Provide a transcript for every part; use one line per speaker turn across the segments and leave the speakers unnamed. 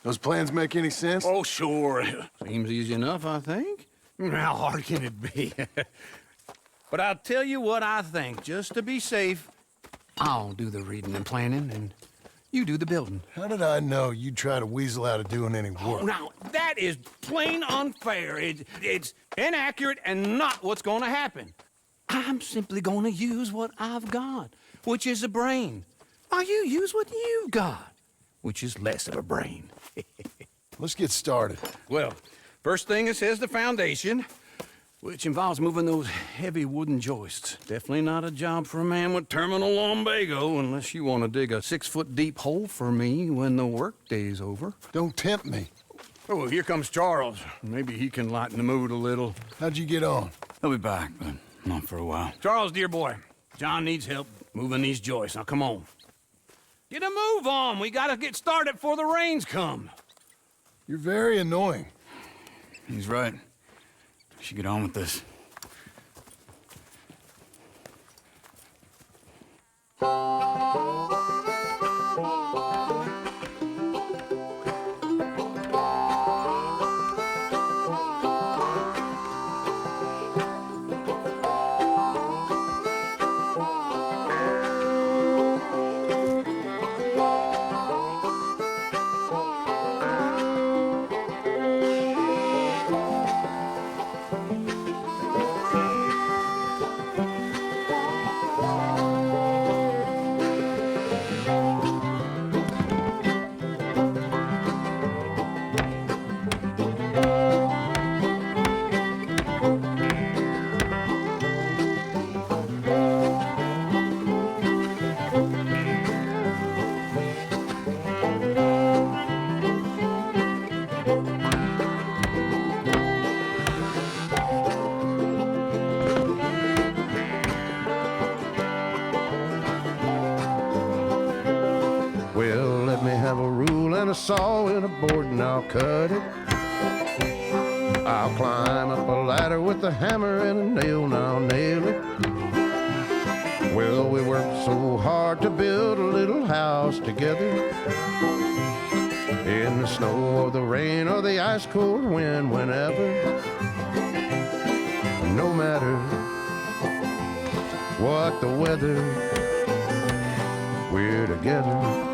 Those plans make any sense?
Oh, sure. Seems easy enough, I think. How hard can it be? But I'll tell you what I think. Just to be safe, I'll do the reading and planning, and you do the building.
How did I know you'd try to weasel out of doing any work?
Now, that is plain unfair. It's inaccurate and not what's going to happen. I'm simply going to use what I've got, which is a brain. While you use what you've got, which is less of a brain.
Let's get started.
Well, first thing it says the foundation, which involves moving those heavy wooden joists. Definitely not a job for a man with terminal lumbago, unless you want to dig a 6-foot deep hole for me when the workday's over.
Don't tempt me.
Oh, here comes Charles. Maybe he can lighten the mood a little.
How'd you get on?
He'll be back, but not for a while.
Charles, dear boy, John needs help moving these joists. Now, come on. Get a move on. We gotta get started before the rains come.
You're very annoying.
He's right. We should get on with this.
Well, let me have a rule and a saw and a board and I'll cut it. I'll climb up a ladder with a hammer and a nail and I'll nail it. Well, we worked so hard to build a little house together. In the snow or the rain or the ice cold wind, whenever. No matter what the weather, we're together.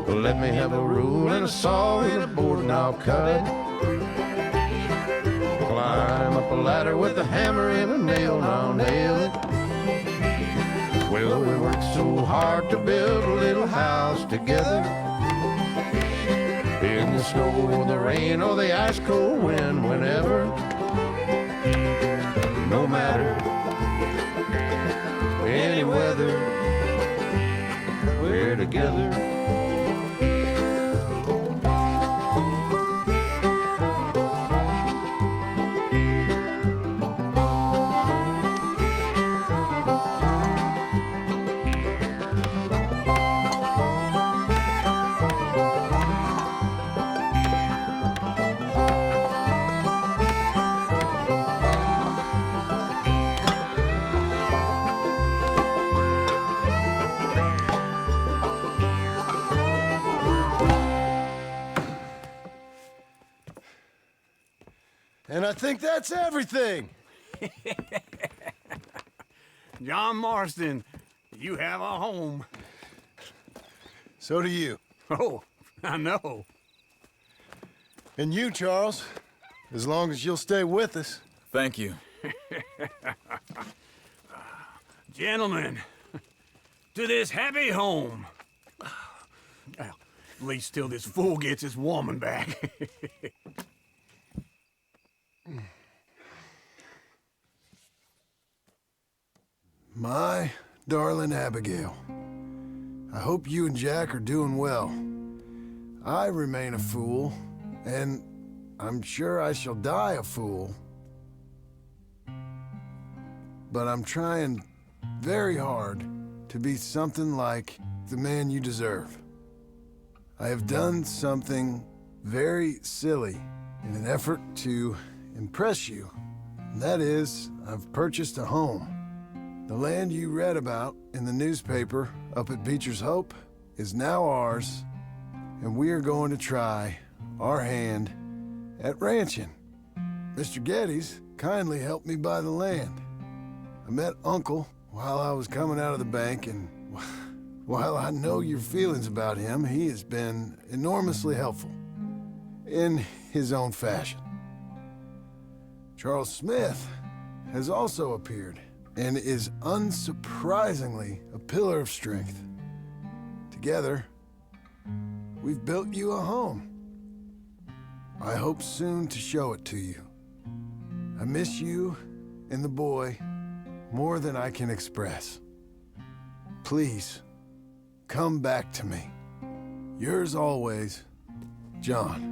Let me have a rule and a saw and a board and I'll cut it. Climb up a ladder with a hammer and a nail and I'll nail it. Well, we worked so hard to build a little house together. In the snow or the rain or the ice cold wind, whenever. No matter any weather, we're together.
And I think that's everything.
John Marston, you have a home.
So do you.
Oh, I know.
And you, Charles, as long as you'll stay with us.
Thank you.
Gentlemen, to this happy home. Well, at least till this fool gets his woman back.
My darling Abigail, I hope you and Jack are doing well. I remain a fool, and I'm sure I shall die a fool. But I'm trying very hard to be something like the man you deserve. I have done something very silly in an effort to impress you. And that is, I've purchased a home. The land you read about in the newspaper up at Beecher's Hope is now ours, and we are going to try our hand at ranching. Mr. Geddes kindly helped me buy the land. I met Uncle while I was coming out of the bank, and while I know your feelings about him, he has been enormously helpful in his own fashion. Charles Smith has also appeared and is unsurprisingly a pillar of strength. Together, we've built you a home. I hope soon to show it to you. I miss you and the boy more than I can express. Please, come back to me. Yours always, John.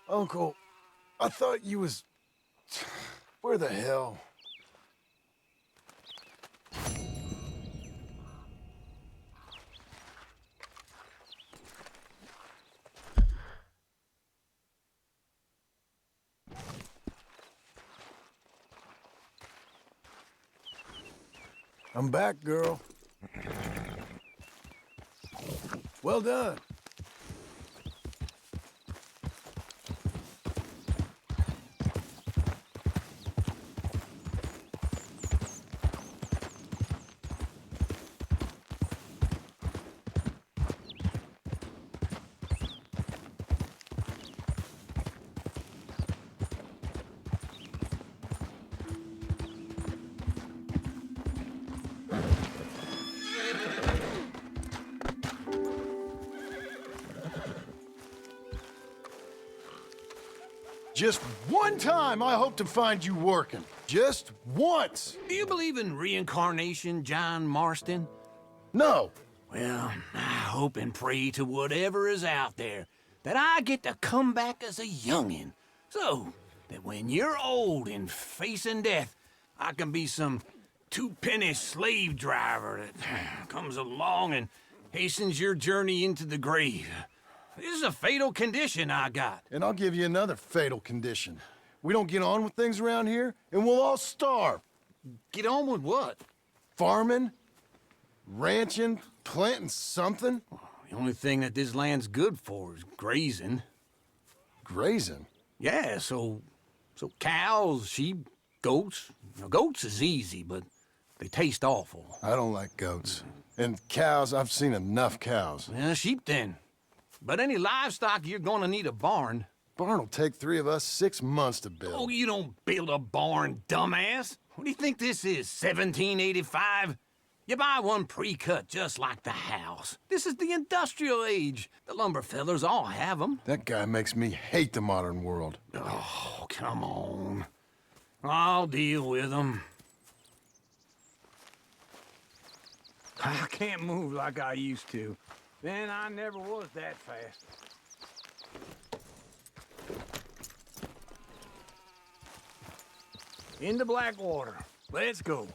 Uncle, I thought you was... Where the hell? I'm back, girl. Well done. Just one time I hope to find you working. Just once.
Do you believe in reincarnation, John Marston?
No.
Well, I hope and pray to whatever is out there that I get to come back as a youngin', so that when you're old and facing death, I can be some two-penny slave driver that comes along and hastens your journey into the grave. This is a fatal condition I got.
And I'll give you another fatal condition. We don't get on with things around here, and we'll all starve.
Get on with what?
Farming, ranching, planting something.
The only thing that this land's good for is grazing.
Grazing?
Yeah, so cows, sheep, goats. Now, goats is easy, but they taste awful.
I don't like goats. And cows, I've seen enough cows.
Yeah, sheep then. But any livestock, you're gonna need a barn.
Barn will take 3 of us 6 months to build.
Oh, you don't build a barn, dumbass. What do you think this is, 1785? You buy one pre-cut just like the house. This is the industrial age. The lumber fellers all have them.
That guy makes me hate the modern world.
Oh, come on. I'll deal with them. I can't move like I used to. Then I never was that fast. Into Blackwater. Let's go.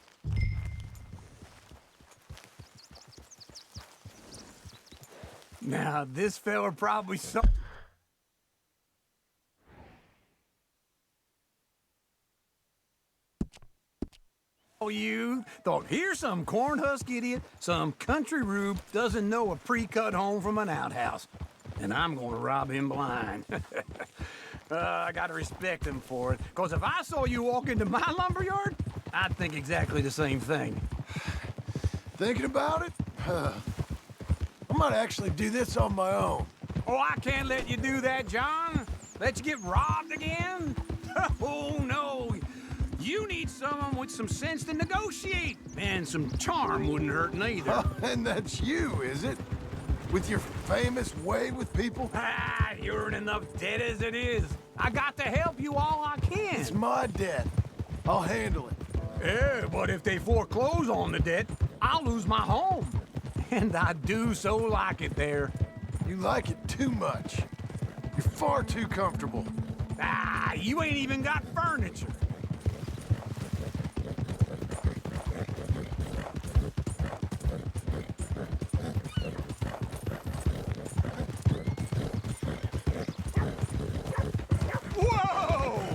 Now, this fella probably saw... You thought, here's some cornhusk idiot, some country rube doesn't know a pre-cut home from an outhouse. And I'm gonna rob him blind. I gotta respect him for it, because if I saw you walk into my lumberyard, I'd think exactly the same thing.
Thinking about it? I might actually do this on my own.
Oh, I can't let you do that, John. Let you get robbed again? Oh, no. You need someone with some sense to negotiate. And some charm wouldn't hurt neither.
Oh, and that's you, is it? With your famous way with people?
Ah, you're in enough debt as it is. I got to help you all I can.
It's my debt. I'll handle it.
Yeah, but if they foreclose on the debt, I'll lose my home. And I do so like it there.
You like it too much. You're far too comfortable.
Ah, you ain't even got furniture. Whoa!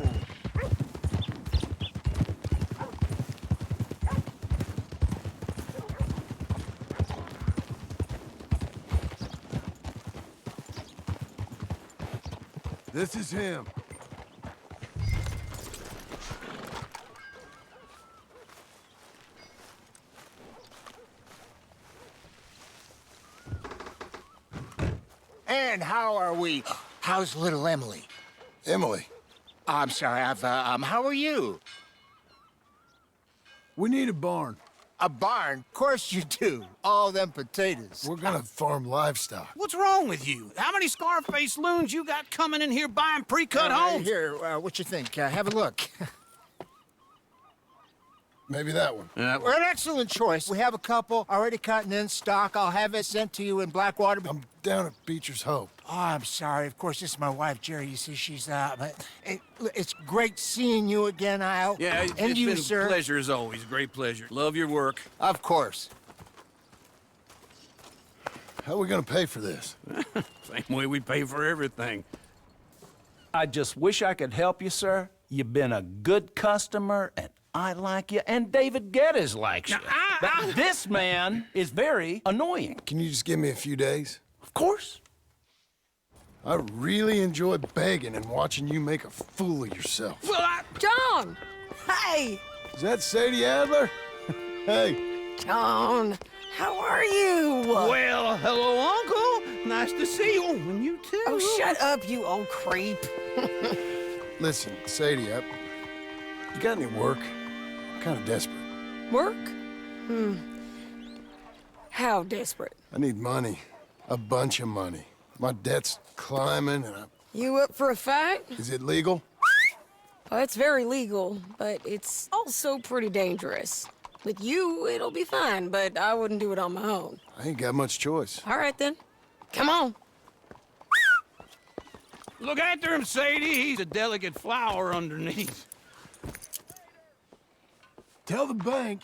This is him.
And how are we? How's little Emily?
Emily,
I'm sorry, how are you?
we need a barn.
A barn? Of course you do. All them potatoes.
We're gonna farm livestock.
What's wrong with you? How many Scarface loons you got coming in here buying pre-cut homes?
Here, what you think? Have a look.
Maybe that one.
We're an excellent choice. We have a couple already cut and in stock. I'll have it sent to you in Blackwater.
I'm down at Beecher's Hope.
Oh, I'm sorry. Of course, this is my wife, Jerry. You see, she's but it's great seeing you again, Al.
Yeah,
and
it's
you,
been
sir.
a pleasure as always. Great pleasure. Love your work.
Of course.
How are we gonna pay for this?
Same way we pay for everything.
I just wish I could help you, sir. You've been a good customer, and I like you, and David Geddes likes you. But this man is very annoying.
Can you just give me a few days?
Of course.
I really enjoy begging and watching you make a fool of yourself.
Well,
John! Hey!
Is that Sadie Adler? Hey,
John, how are you?
well, hello, Uncle. Nice to see you. And you too.
Oh, shut up, you old creep.
listen, Sadie, you got any work? I'm kind of desperate.
Work? How desperate?
I need money. A bunch of money. My debt's climbing and
You up for a fight?
Is it legal?
Well, it's very legal, but it's also pretty dangerous. With you, it'll be fine, but I wouldn't do it on my own.
I ain't got much choice.
All right, then. Come on.
Look after him, Sadie. He's a delicate flower underneath.
Tell the bank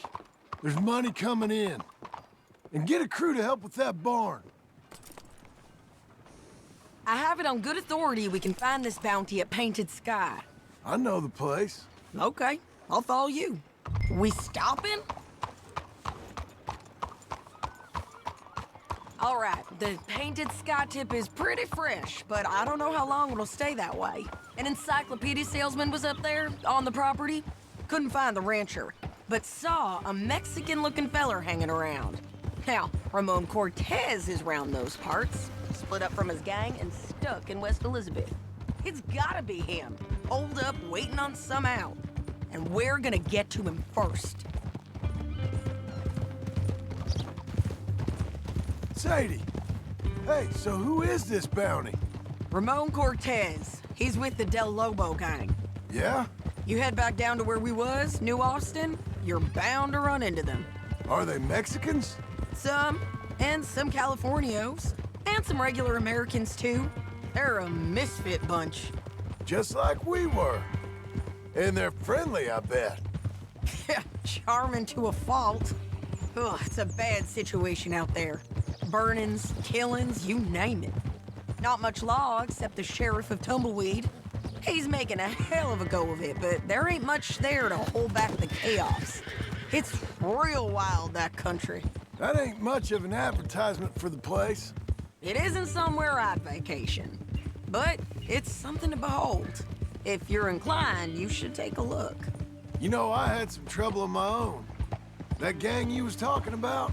there's money coming in. And get a crew to help with that barn.
I have it on good authority we can find this bounty at Painted Sky.
I know the place.
Okay, I'll follow you. We stopping? All right, the Painted Sky tip is pretty fresh, but I don't know how long it'll stay that way. An encyclopedia salesman was up there on the property. Couldn't find the rancher, but saw a Mexican-looking feller hanging around. Now, Ramon Cortez is round those parts, split up from his gang and stuck in West Elizabeth. It's gotta be him, holed up waiting on some out. And we're gonna get to him first.
Sadie! Hey, so who is this bounty?
Ramon Cortez. He's with the Del Lobo gang.
Yeah?
You head back down to where we was, New Austin, you're bound to run into them.
Are they Mexicans?
Some, and some Californios, and some regular Americans too. They're a misfit bunch.
Just like we were. And they're friendly, I bet.
Charming to a fault. Ugh, it's a bad situation out there. burnings, killings, you name it. Not much law except the sheriff of Tumbleweed. He's making a hell of a go of it, but there ain't much there to hold back the chaos. It's real wild, that country.
That ain't much of an advertisement for the place.
It isn't somewhere I'd vacation, but it's something to behold. If you're inclined, you should take a look.
You know, I had some trouble of my own. That gang you was talking about,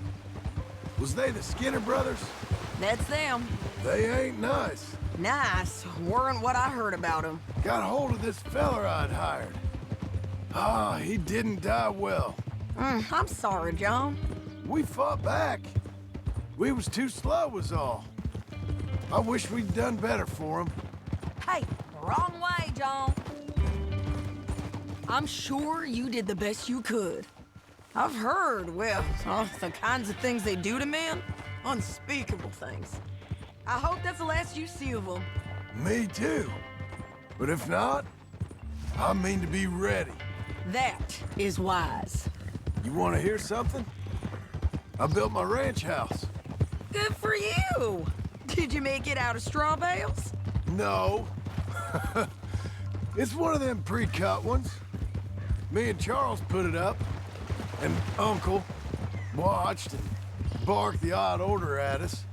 was they the Skinner brothers?
That's them.
They ain't nice.
Nice weren't what I heard about them.
Got hold of this feller I'd hired. Ah, he didn't die well.
I'm sorry, John.
We fought back. We was too slow was all. I wish we'd done better for him.
Hey, wrong way, John. I'm sure you did the best you could. I've heard, well, the kinds of things they do to men. Unspeakable things. I hope that's the last you see of them.
Me too. But if not, I mean to be ready.
That is wise.
You want to hear something? I built my ranch house.
Good for you. Did you make it out of straw bales?
No. It's one of them pre-cut ones. Me and Charles put it up, and Uncle watched and barked the odd order at us.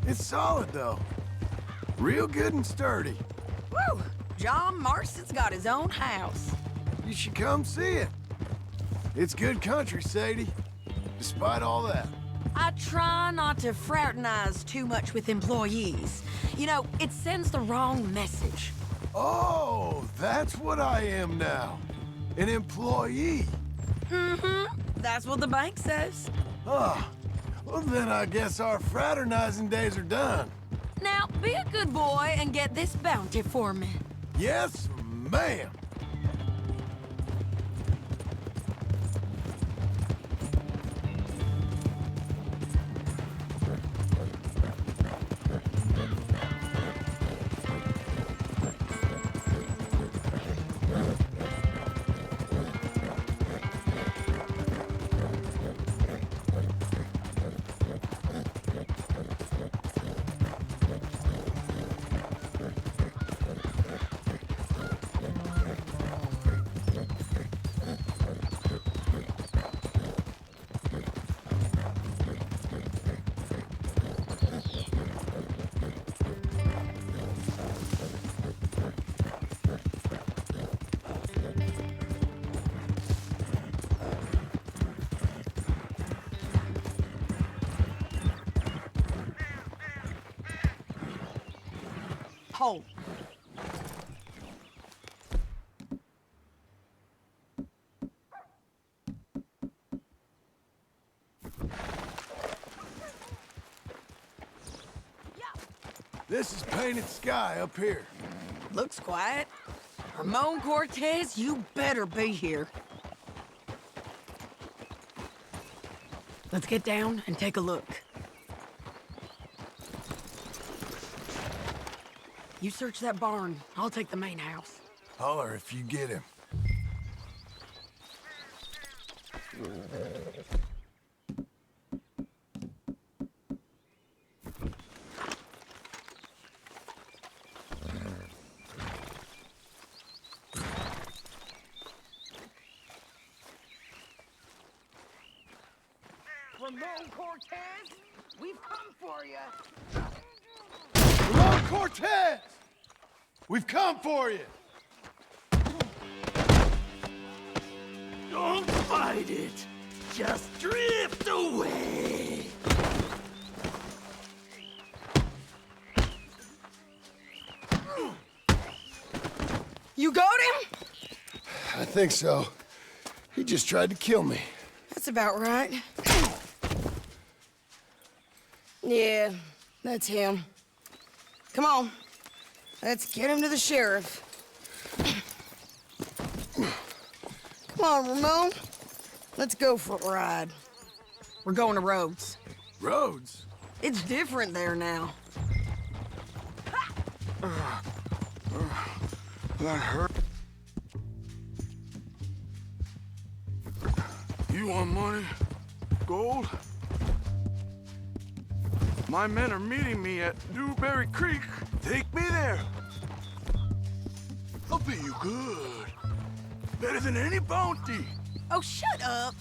It's solid, though. Real good and sturdy.
Woo! John Marston's got his own house.
You should come see it. It's good country, Sadie, despite all that.
I try not to fraternize too much with employees. You know, it sends the wrong message.
Oh, that's what I am now. An employee.
That's what the bank says.
Ah, well then I guess our fraternizing days are done.
Now, be a good boy and get this bounty for me.
Yes, ma'am.
Hold.
This is painted sky up here.
Looks quiet. Ramon Cortez, you better be here. Let's get down and take a look. You search that barn. I'll take the main house.
Holler if you get him.
Ramon Cortez, we've come for you.
Ramon Cortez! We've come for you!
Don't fight it. Just drift away.
You got him?
I think so. He just tried to kill me.
That's about right. Yeah, that's him. Come on. Let's get him to the sheriff. Come on, Ramon. Let's go for a ride. We're going to Rhodes.
Rhodes?
It's different there now.
That hurt. You want money? Gold?
My men are meeting me at Newberry Creek. Take me there. I'll pay you good. Better than any bounty.
Oh, shut up.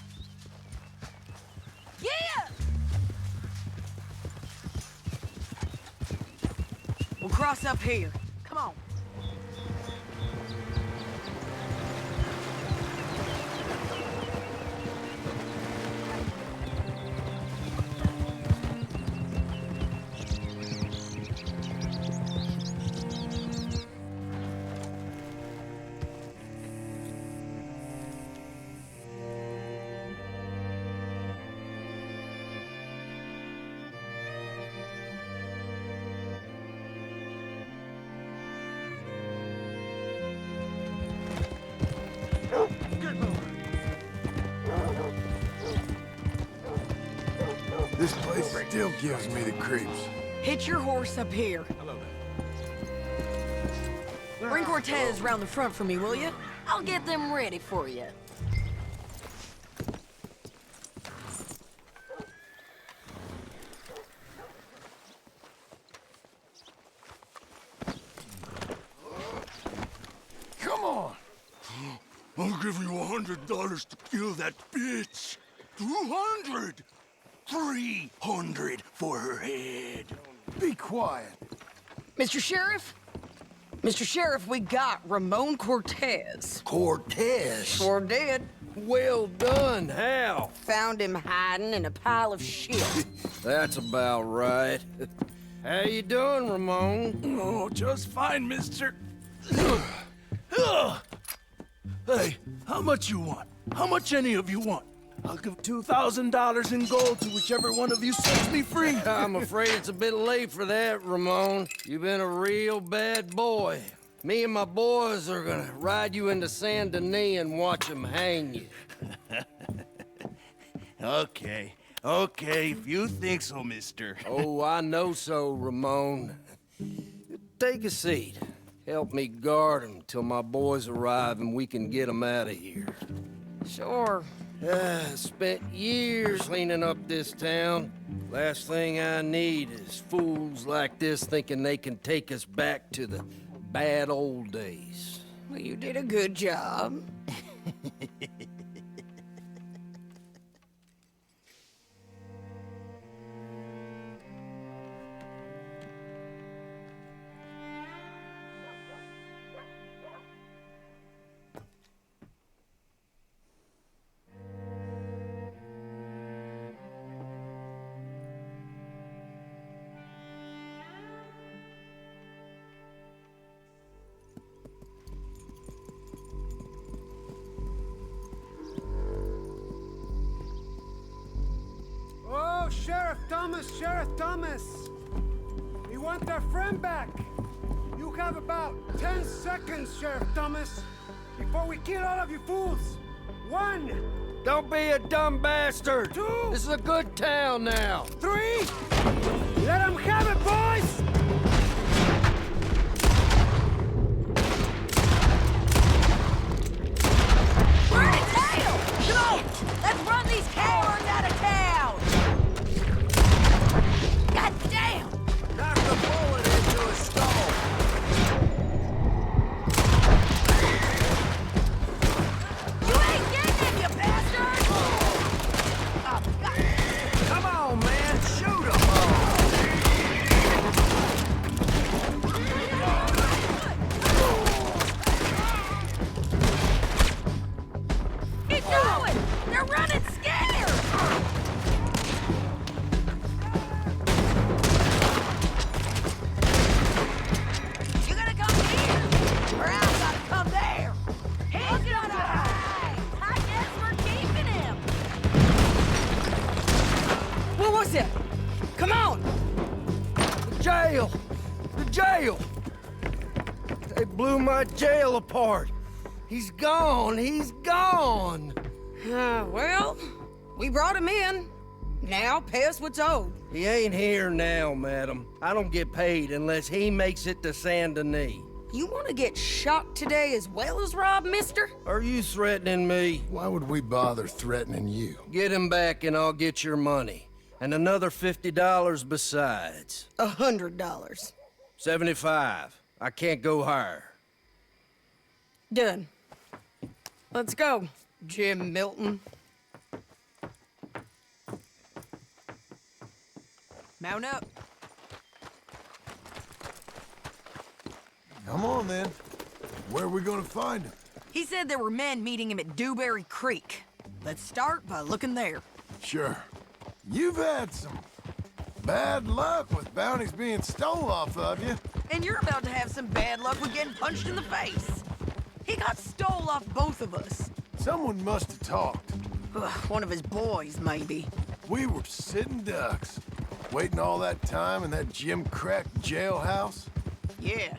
Yeah! We'll cross up here. Come on.
This place still gives me the creeps.
Hitch your horse up here. Bring Cortez round the front for me, will you? I'll get them ready for you.
Come on!
I'll give you $100 to kill that bitch. 200! 300 for her head.
Be quiet.
Mr. Sheriff? Mr. Sheriff, we got Ramon Cortez.
Cortez?
Sure did.
Well done, Hal.
Found him hiding in a pile of shit.
That's about right. How you doing, Ramon?
Oh, just fine, mister. Hey, how much you want? How much any of you want? I'll give $2,000 in gold to whichever one of you sets me free.
I'm afraid it's a bit late for that, Ramon. You've been a real bad boy. Me and my boys are gonna ride you into Saint Denis and watch them hang you.
Okay, if you think so, mister.
Oh, I know so, Ramon. Take a seat. Help me guard them till my boys arrive and we can get them out of here.
Sure.
Spent years cleaning up this town. Last thing I need is fools like this thinking they can take us back to the bad old days.
Well, you did a good job.
Oh, Sheriff Thomas! We want our friend back! You have about 10 seconds, Sheriff Thomas, before we kill all of you fools! 1!
Don't be a dumb bastard!
2!
This is a good town now!
3! Let them have it, boys!
Burn it down! Come on! Let's run these cowards out of town! God damn!
Knock the bullet into his skull!
You ain't getting him, you bastard! Oh, God.
Come on, man! Shoot him!
Keep going! They're running scared! You gotta come here, or I gotta come there. He's gonna hide. I guess we're keeping him. What was it? Come on!
The jail! The jail! They blew my jail apart! He's gone! He's gone!
Well, we brought him in. Now pay us what's owed.
He ain't here now, madam. I don't get paid unless he makes it to Saint Denis.
You want to get shot today as well as rob, mister?
Are you threatening me?
Why would we bother threatening you?
Get him back and I'll get your money. And another $50 besides.
$100.
75. I can't go higher.
Done. Let's go, Jim Milton. Mount up.
Come on, then. Where are we gonna find him?
He said there were men meeting him at Dewberry Creek. Let's start by looking there.
Sure. You've had some bad luck with bounties being stole off of you.
And you're about to have some bad luck with getting punched in the face. He got stole off both of us.
Someone must have talked.
Ugh, one of his boys, maybe.
We were sitting ducks, waiting all that time in that Jim Crack jailhouse.
Yeah.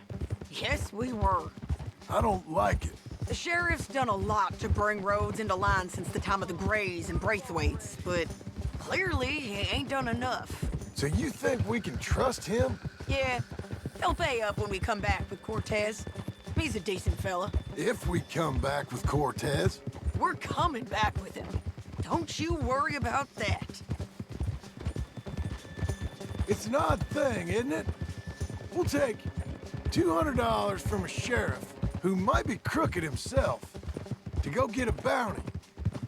Yes, we were.
I don't like it.
The sheriff's done a lot to bring roads into line since the time of the Grays and Braithwaites, but clearly he ain't done enough.
So you think we can trust him?
Yeah, he'll pay up when we come back with Cortez. He's a decent fella.
If we come back with Cortez.
We're coming back with him. Don't you worry about that.
It's an odd thing, isn't it? We'll take $200 from a sheriff who might be crooked himself to go get a bounty.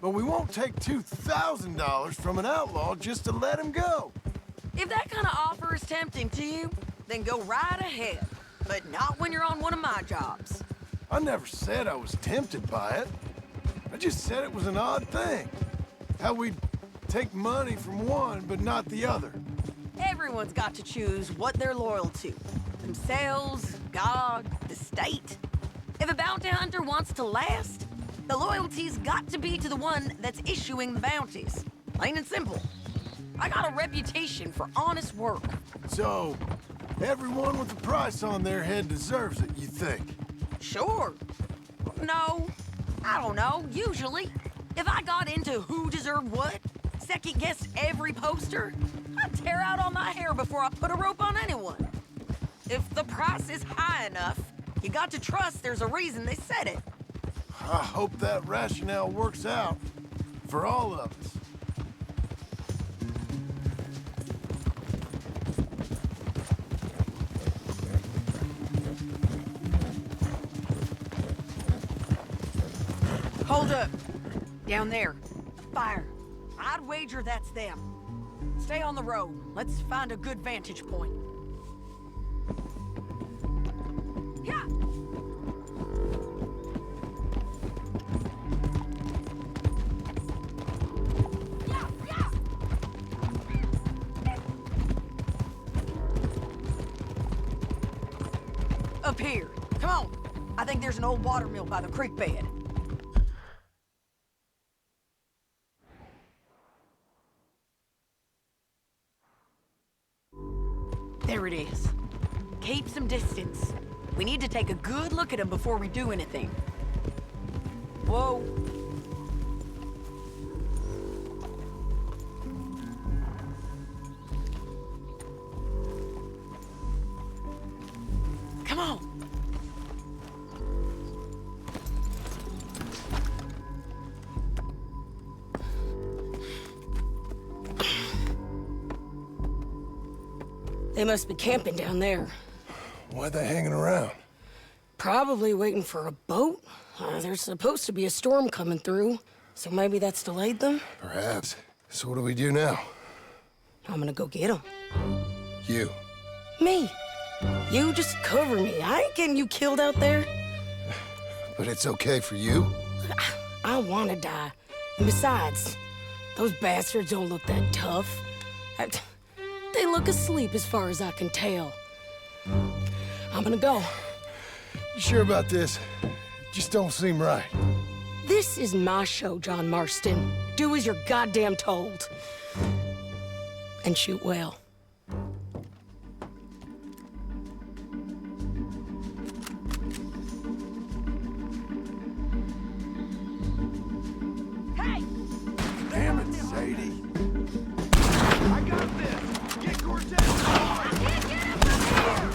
But we won't take $2,000 from an outlaw just to let him go.
If that kind of offer is tempting to you, then go right ahead. But not when you're on one of my jobs.
I never said I was tempted by it. I just said it was an odd thing. How we'd take money from one but not the other.
Everyone's got to choose what they're loyal to. Themselves, God, the state. If a bounty hunter wants to last, the loyalty's got to be to the one that's issuing the bounties. Plain and simple. I got a reputation for honest work.
So, everyone with a price on their head deserves it, you think?
Sure. No, I don't know, usually. If I got into who deserved what, second-guessed every poster, I'd tear out all my hair before I put a rope on anyone. If the price is high enough, you got to trust there's a reason they said it.
I hope that rationale works out for all of us.
Hold up. Down there. Fire. I'd wager that's them. Stay on the road. Let's find a good vantage point. Yeah. Yeah, yeah. Up here. Come on. I think there's an old water mill by the creek bed. There it is. Keep some distance. We need to take a good look at him before we do anything. Whoa. Come on. They must be camping down there.
Why are they hanging around?
Probably waiting for a boat. There's supposed to be a storm coming through, so maybe that's delayed them?
Perhaps. So what do we do now?
I'm gonna go get them.
You.
Me. You just cover me. I ain't getting you killed out there.
But it's okay for you?
I wanna die. And besides, those bastards don't look that tough. They look asleep as far as I can tell. I'm gonna go.
You sure about this? Just don't seem right.
This is my show, John Marston. Do as you're goddamn told. And shoot well. Hey!
Damn it, Sadie.
I got this! Get Cortez! I
can't get him from here!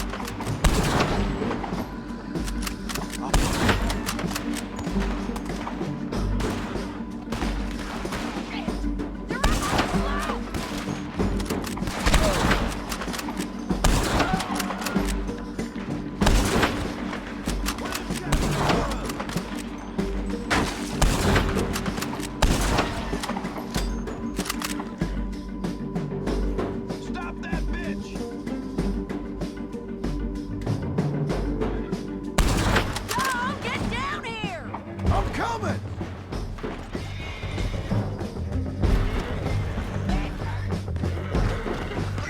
I'm coming!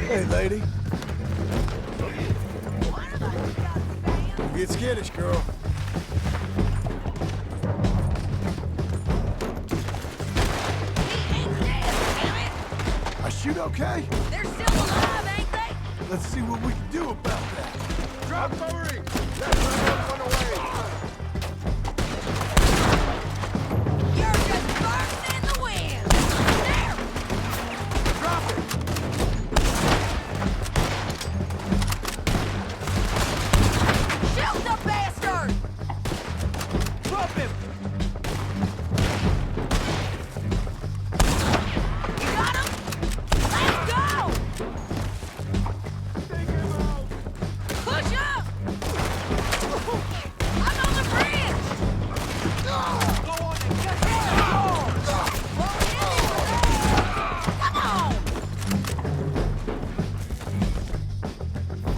Hey, lady. Don't get skittish, girl. I shoot okay?
They're still alive, ain't they?
Let's see what we can do about that. Drop covering! That's not run away!
You're just burning in the wind. There!
Drop it!
Shoot the bastard!
Drop him!
You got him? Let's go! Push up! I'm on the bridge! Go on and get there! Come on!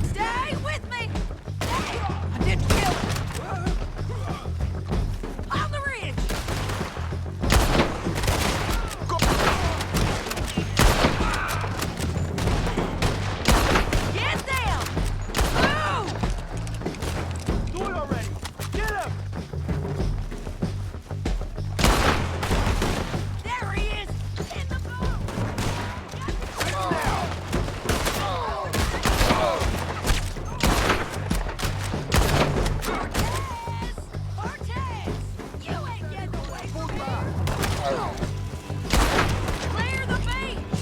Stay with me! I didn't kill him! On the ridge! Get down! Move!
Do it already! Get him!
There he is! In the boat! Cortez! You ain't getting away from me! Clear the beach!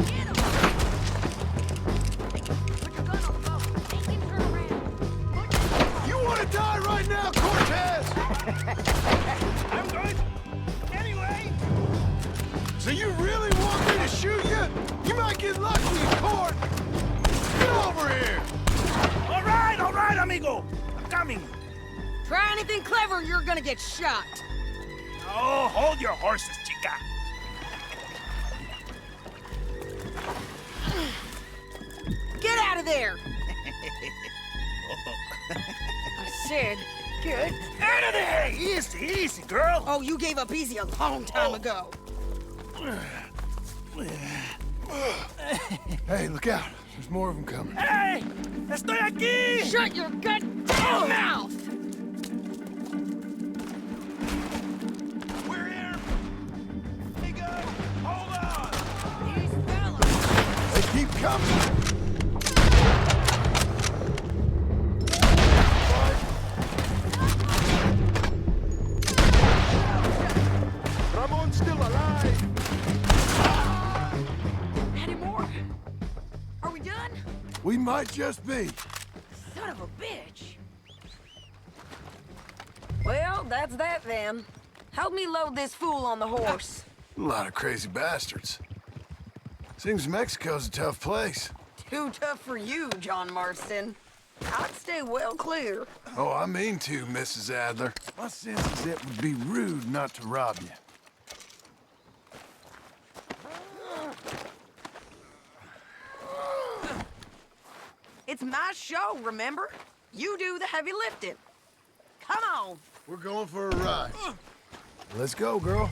Get him! Put your gun on the boat. Make him turn around.
You want to die right now, Cortez?
I'm good! Anyway!
So you really want me to shoot you? You might get lucky in court. Get over here.
All right, amigo! I'm coming!
Try anything clever, you're gonna get shot.
Oh, hold your horses, chica!
Get out of there! I said, get
Out of there! Easy, easy, girl!
Oh, you gave up easy a long time ago.
Hey, look out. There's more of them coming.
Hey! Estoy aquí!
Shut your goddamn mouth!
We're here! Amigo! Hold on!
These fellas.
They keep coming. Ramon's still alive.
Any more? Are we done?
We might just be.
Son of a bitch. Well, that's that then. Help me load this fool on the horse.
A lot of crazy bastards. Seems Mexico's a tough place.
Too tough for you, John Marston. I'd stay well clear.
Oh, I mean to, Mrs. Adler. My sense is it would be rude not to rob you.
It's my show, remember? You do the heavy lifting. Come on.
We're going for a ride. Let's go, girl.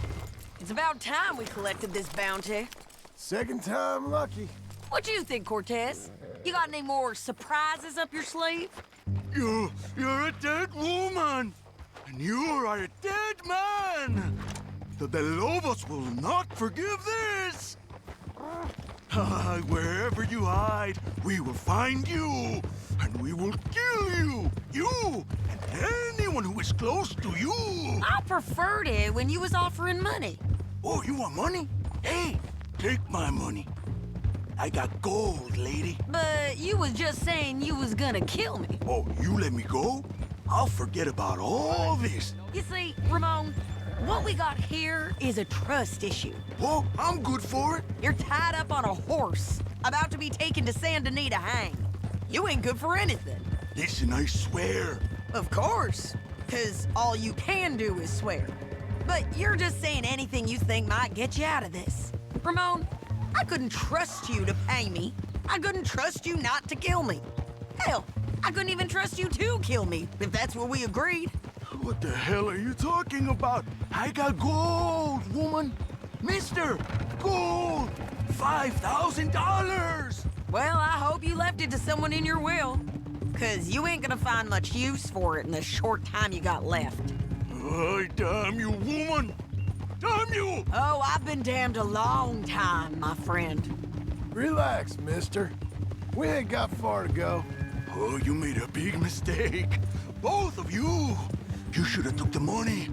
It's about time we collected this bounty.
Second time lucky.
What do you think, Cortez? You got any more surprises up your sleeve?
You're a dead woman, and you are a dead man. The De Lobos will not forgive this. Wherever you hide, we will find you, and we will kill you. You and anyone who is close to you.
I preferred it when you was offering money.
Oh, you want money? Hey, take my money. I got gold, lady.
But you was just saying you was gonna kill me.
Oh, you let me go? I'll forget about all this.
You see, Ramon, what we got here is a trust issue.
Oh, I'm good for it.
You're tied up on a horse, about to be taken to Saint Denis to hang. You ain't good for anything.
Listen, I swear.
Of course, because all you can do is swear. But you're just saying anything you think might get you out of this. Ramon, I couldn't trust you to pay me. I couldn't trust you not to kill me. Hell, I couldn't even trust you to kill me, if that's what we agreed.
What the hell are you talking about? I got gold, woman. Mister, gold! $5,000!
Well, I hope you left it to someone in your will. Cause you ain't gonna find much use for it in the short time you got left.
Oh, damn you, woman! Damn you!
Oh, I've been damned a long time, my friend.
Relax, mister. We ain't got far to go.
Oh, you made a big mistake. Both of you. You should have took the money.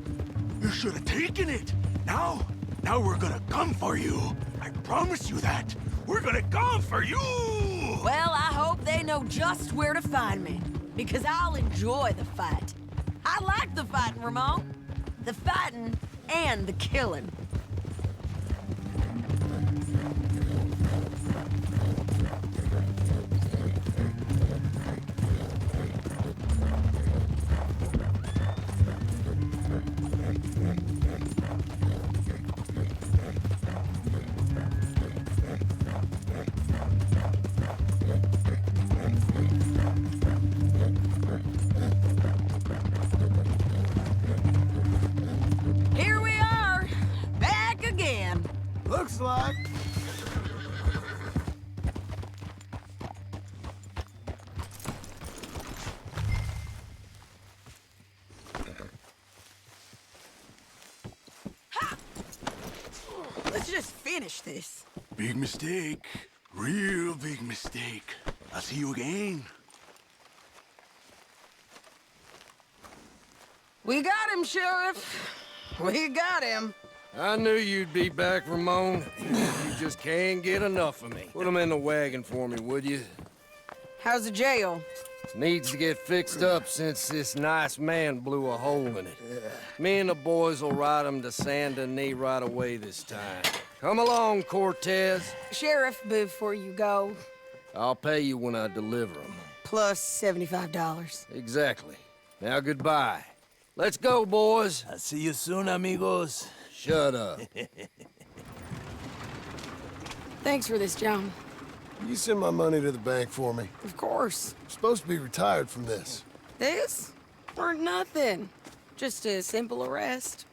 You should have taken it. Now we're gonna come for you. I promise you that. We're gonna come for you!
Well, I hope they know just where to find me. Because I'll enjoy the fight. I like the fighting, Ramon. The fighting and the killing. Here we are, back again.
Looks like.
Let's just finish this.
Big mistake. Real big mistake. I'll see you again.
We got him, Sheriff. We got him.
I knew you'd be back, Ramon. You just can't get enough of me. Put him in the wagon for me, would you?
How's the jail?
Needs to get fixed up since this nice man blew a hole in it. Me and the boys will ride him to Saint Denis right away this time. Come along, Cortez.
Sheriff, before you go,
I'll pay you when I deliver him.
plus $75.
Exactly. Now goodbye. Let's go, boys.
I'll see you soon, amigos.
Shut up.
Thanks for this, John.
You send my money to the bank for me.
Of course.
I'm supposed to be retired from this.
This? Or nothing. Just a simple arrest.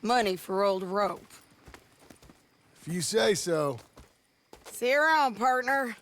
Money for old rope.
If you say so.
See you around, partner.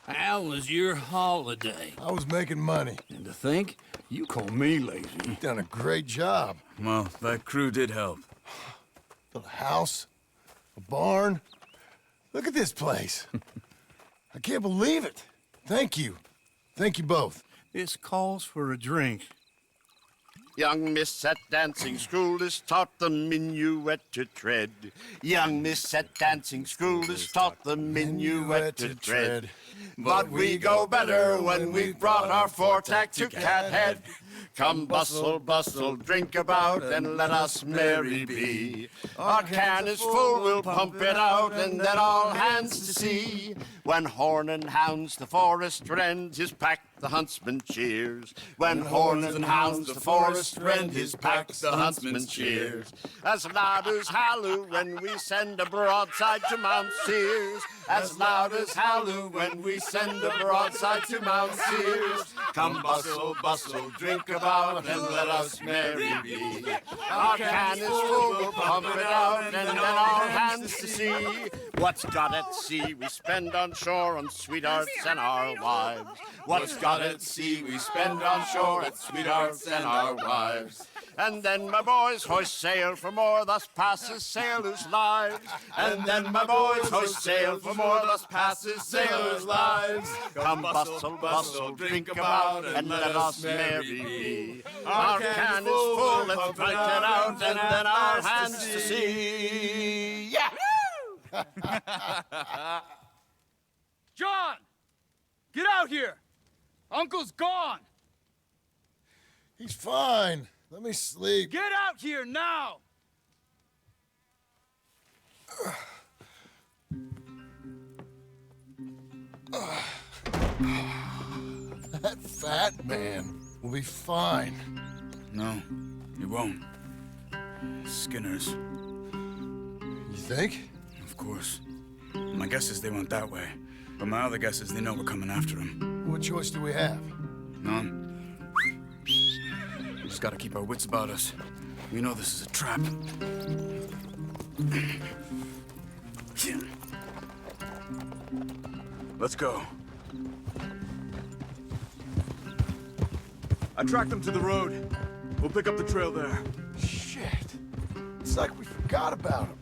How was your holiday?
I was making money.
And to think, you call me lazy.
You've done a great job.
Well, that crew did help.
Built a house, a barn. Look at this place. I can't believe it. Thank you. Thank you both.
This calls for a drink.
Young miss at dancing school is taught the minuet to tread. Young miss at dancing school is taught the minuet to tread. But we go better when we've brought our four-tack to Cathead. Come bustle, bustle, drink about, and let us merry be. Our can is full, we'll pump it out, and then all hands to see. When horn and hounds the forest rend, his pack the huntsman cheers. When horn and hounds the forest rend, his pack the huntsman cheers. As loud as halloo when we send a broadside to Mount Sears. As loud as halloo when we send a broadside to Mount Sears. Come bustle, bustle, drink about, and let us merry be. Our can is full, we'll pump it out, and then all hands to see. What's got at sea we spend on shore on sweethearts and our wives. What's got out at sea, we spend on shore with sweethearts and our wives. And then my boys hoist sail for more, thus passes sailors' lives. And then my boys hoist sail for more, thus passes sailors' lives. Come bustle, bustle, drink about, and let us merry be. Our can is full, let's drink it out, and then our hands to sea. Yeah!
John! Get out here! Uncle's gone!
He's fine. Let me sleep.
Get out here now!
That fat man will be fine.
No, he won't. Skinner's.
You think?
Of course. My guess is they went that way. But my other guess is they know we're coming after him.
What choice do we have?
None. We just gotta keep our wits about us. We know this is a trap. Let's go.
I tracked them to the road. We'll pick up the trail there.
Shit. It's like we forgot about him.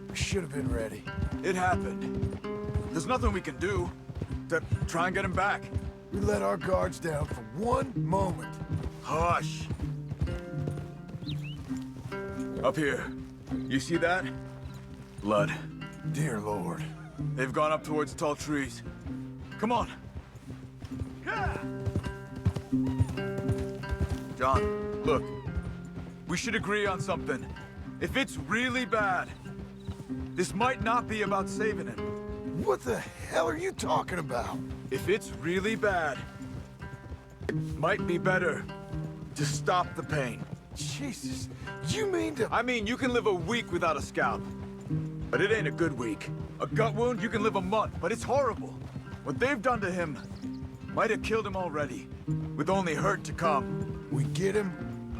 We should have been ready.
It happened. There's nothing we can do to try and get him back.
We let our guards down for one moment.
Hush. Up here. You see that? Blood.
Dear Lord.
They've gone up towards tall trees. Come on. John, look. We should agree on something. If it's really bad, this might not be about saving him.
What the hell are you talking about?
If it's really bad, it might be better to stop the pain.
Jesus, you mean to...
I mean, you can live a week without a scalp, but it ain't a good week. A gut wound, you can live a month, but it's horrible. What they've done to him might have killed him already, with only hurt to come.
We get him,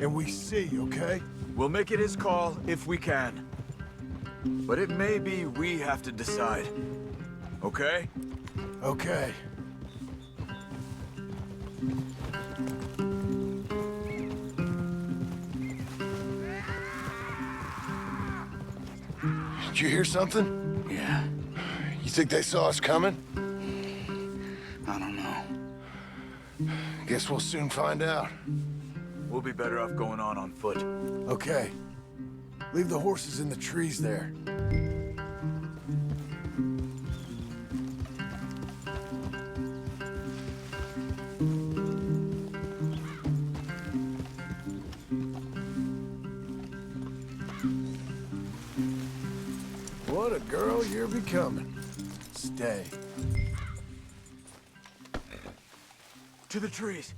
and we see, okay?
We'll make it his call if we can. But it may be we have to decide. Okay?
Okay. Did you hear something?
Yeah,
You think they saw us coming?
I don't know.
Guess we'll soon find out.
We'll be better off going on foot.
Okay. Leave the horses in the trees there. What a girl you're becoming. Stay.
To the trees.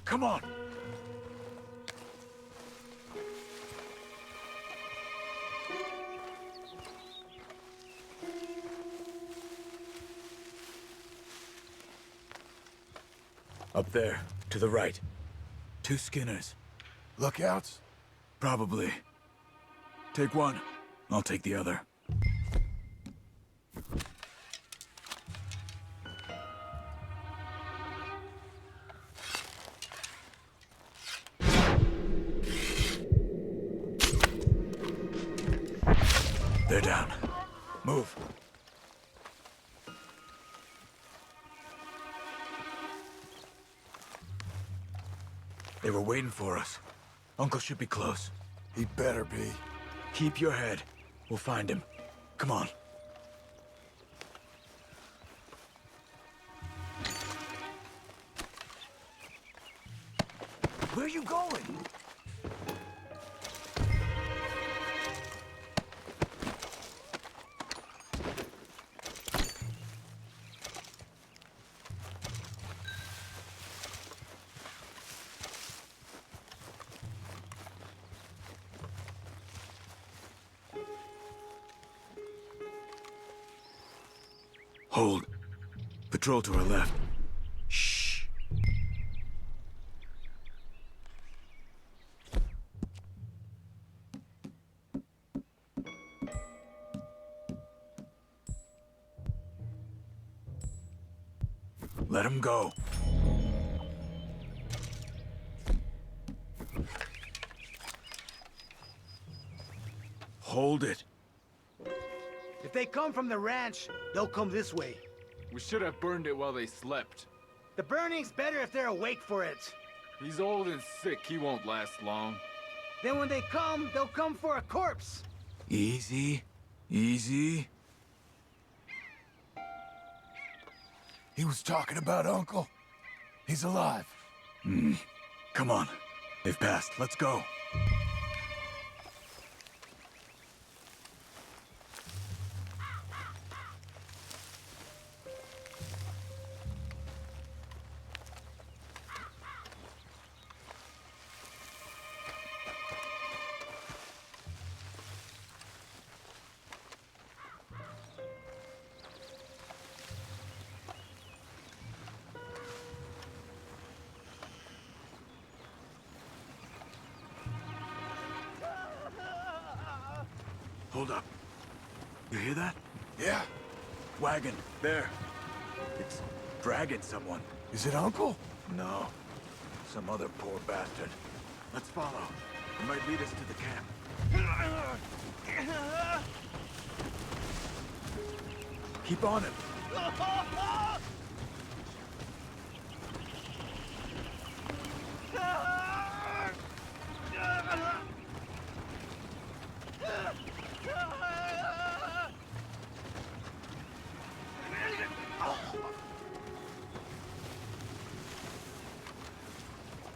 Come on. Up there, to the right. 2 Skinners.
Lookouts?
Probably. Take one, I'll take the other. They're down. Move. They were waiting for us. Uncle should be close.
He better be.
Keep your head. We'll find him. Come on. Where are you going? Hold. Patrol to our left. Shh. Let him go.
hold it.
If they come from the ranch, they'll come this way.
We should have burned it while they slept.
The burning's better if they're awake for it.
He's old and sick. He won't last long.
Then when they come, they'll come for a corpse.
Easy. Easy.
He was talking about Uncle. He's alive.
Come on. They've passed. Let's go. Hold up. You hear that?
Yeah.
Wagon. There. It's dragging someone.
Is it Uncle?
No. Some other poor bastard. Let's follow. It might lead us to the camp. Keep on him.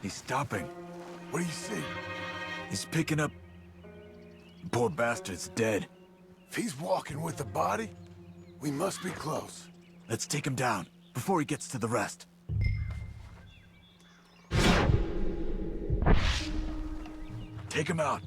He's stopping.
What do you see?
He's picking up... Poor bastard's dead.
If he's walking with the body, we must be close.
Let's take him down before he gets to the rest. Take him out.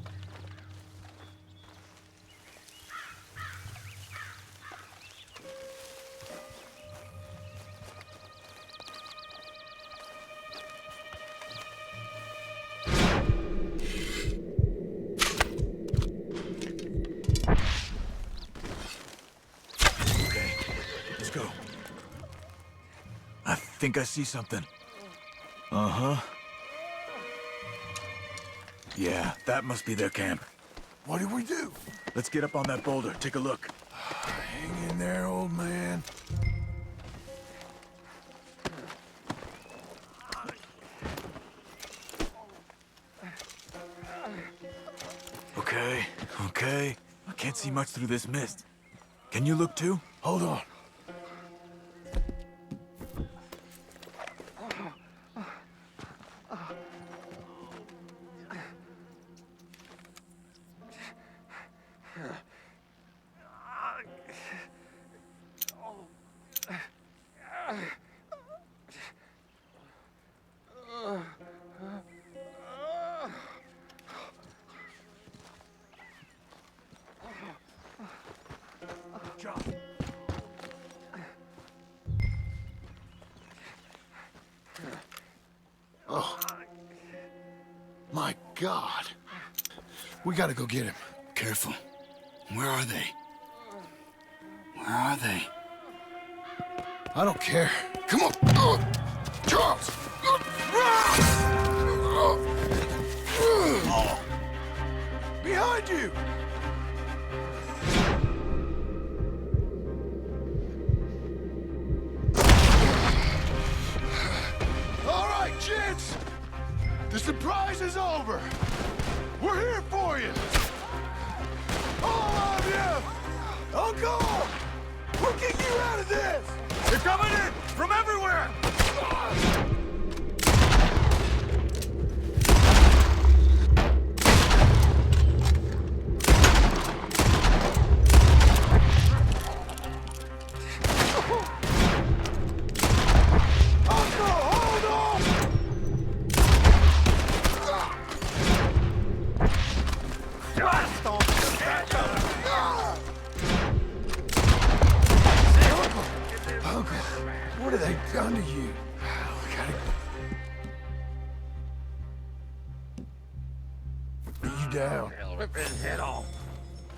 I think I see something. Uh-huh. Yeah, that must be their camp.
What do we do?
Let's get up on that boulder, take a look.
Hang in there, old man.
Okay, okay. I can't see much through this mist. Can you look too?
Hold on. Oh. My God. We gotta go get him.
Careful. Where are they? Where are they?
I don't care. Come on. Charles! Behind you! All right, gents. The surprise is over. We're here for you. All of you. Uncle! We'll get you out of this.
They're coming in from everywhere!
What have they done to you? We gotta get you down.
Rip his head off.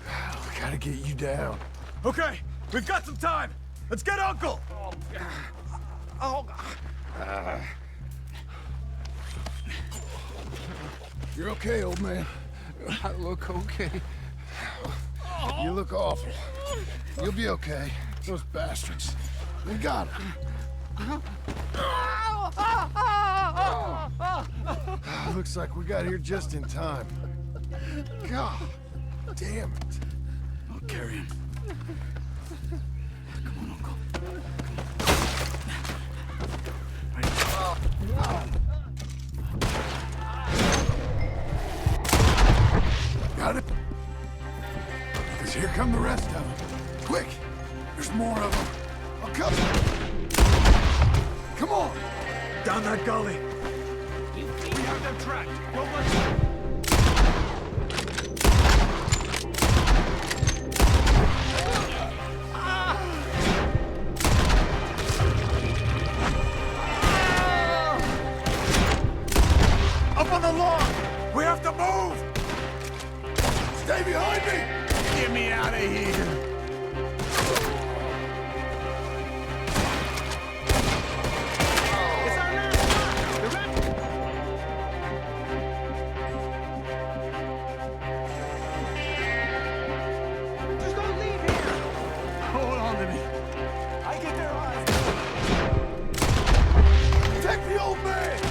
We gotta get you down.
Okay, we've got some time. Let's get Uncle.
Oh,
You're okay, old man.
I look okay.
You look awful. You'll be okay. Those bastards. We got him. Looks like we got here just in time. God damn it.
I'll carry him. Come on, Uncle.
Got it? Because here come the rest of them. Quick! There's more of them. I'll cover them. Come on!
Down that gully.
We have them tracked. Well,
Up on the lawn! We have to move!
Stay behind me!
Get me out of here!
Just don't leave here!
Hold on to me.
I get their eyes.
Take the old man!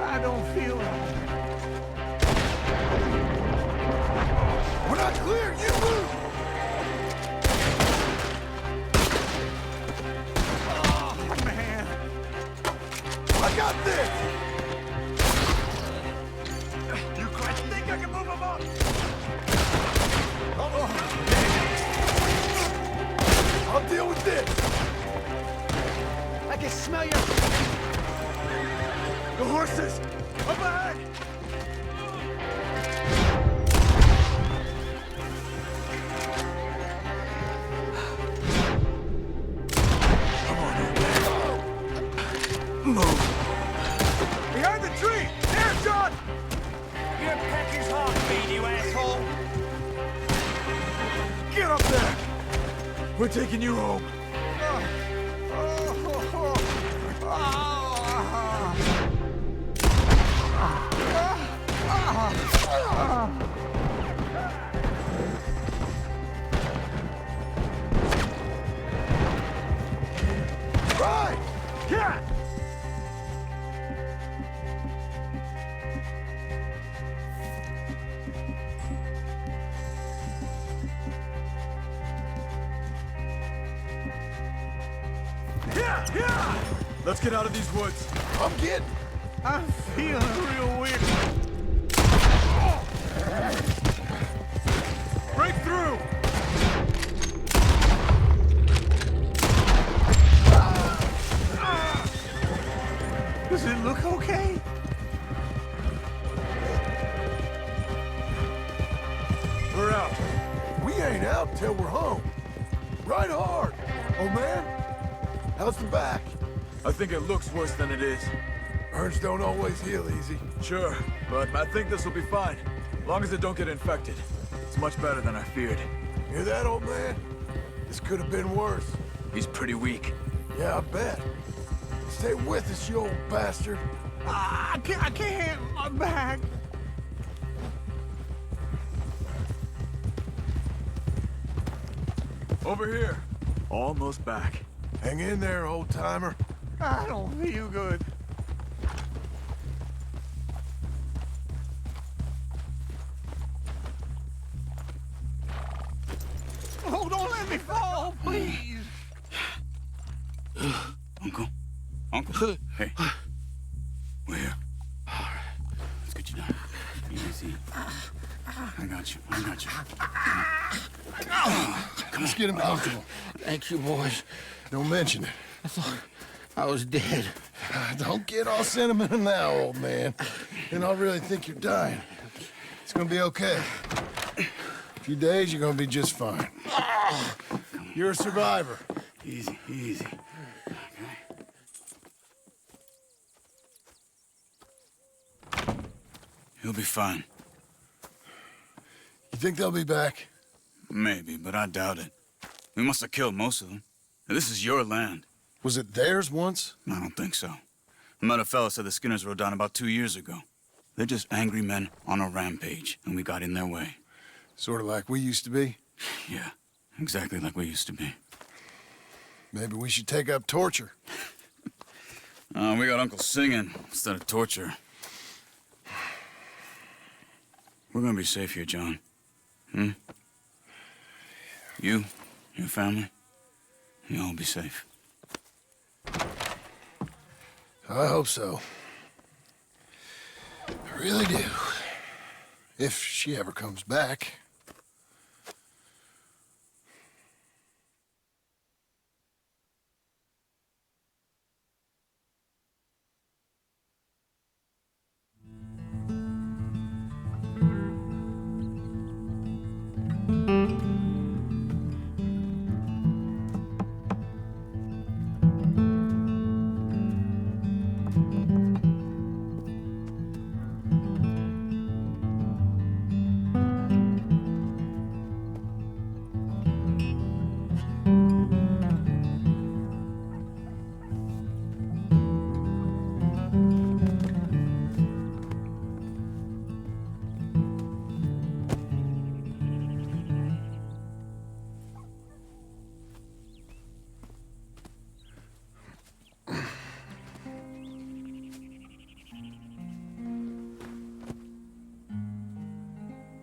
I don't feel it.
We're not clear! You move!
Oh, man.
I got this!
You quite think I can move him up?
I'll deal with this!
I can smell your...
The horses! Up ahead! Come on, move! Behind the tree! There, John!
Your pecker's heartbeat, you asshole!
Get up there! We're taking you home.
Right!
Yeah! Yeah! Let's get out of these woods.
I'm getting...
I'm feeling real weird. Break through! Does it look okay? We're out.
We ain't out till we're home. Right hard. Oh, man. How's the back?
I think it looks worse than it is.
Burns don't always heal easy.
Sure, but I think this will be fine. As long as it don't get infected. It's much better than I feared.
Hear that, old man? This could have been worse.
He's pretty weak.
Yeah, I bet. Stay with us, you old bastard.
I can't. My back. Over here. Almost back.
Hang in there, old-timer.
I don't feel good. Oh, don't let me fall, please.
Uncle? Uncle? Hey. We're here. Let's get you down. Easy. I got you. I got you.
Come Let's get him comfortable.
Thank you, boys.
Don't mention it.
I thought I was dead.
Don't get all sentimental now, old man. Then I'll really think you're dying. It's gonna be okay. A few days, you're gonna be just fine. You're a survivor.
Easy, easy. Okay. He'll be fine.
You think they'll be back?
Maybe, but I doubt it. We must have killed most of them. This is your land.
Was it theirs once?
I don't think so. I met a fella said the Skinners rode down about 2 years ago. They're just angry men on a rampage, and we got in their way.
Sort of like we used to be.
Yeah, exactly like we used to be.
Maybe we should take up torture.
We got Uncle singing instead of torture. We're gonna be safe here, John. You, your family, you'll all be safe.
I hope so. I really do. If she ever comes back.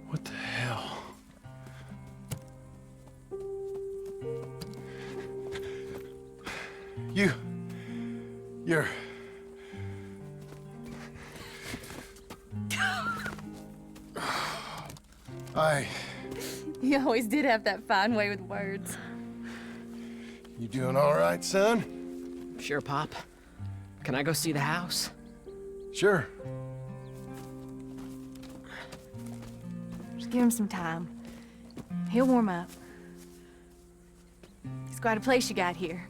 What the hell? You're...
You always did have that fine way with words.
You doing all right, son?
Sure, Pop. Can I go see the house?
Sure.
Just give him some time. He'll warm up. It's quite a place you got here.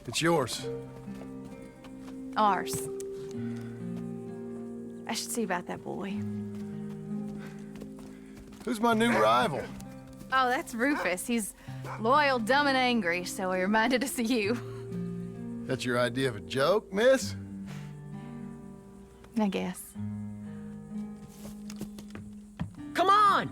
It's yours.
Ours. I should see about that boy.
Who's my new rival?
Oh, that's Rufus. He's loyal, dumb, and angry, so he reminded us of you.
That's your idea of a joke, miss?
I guess.
Come on!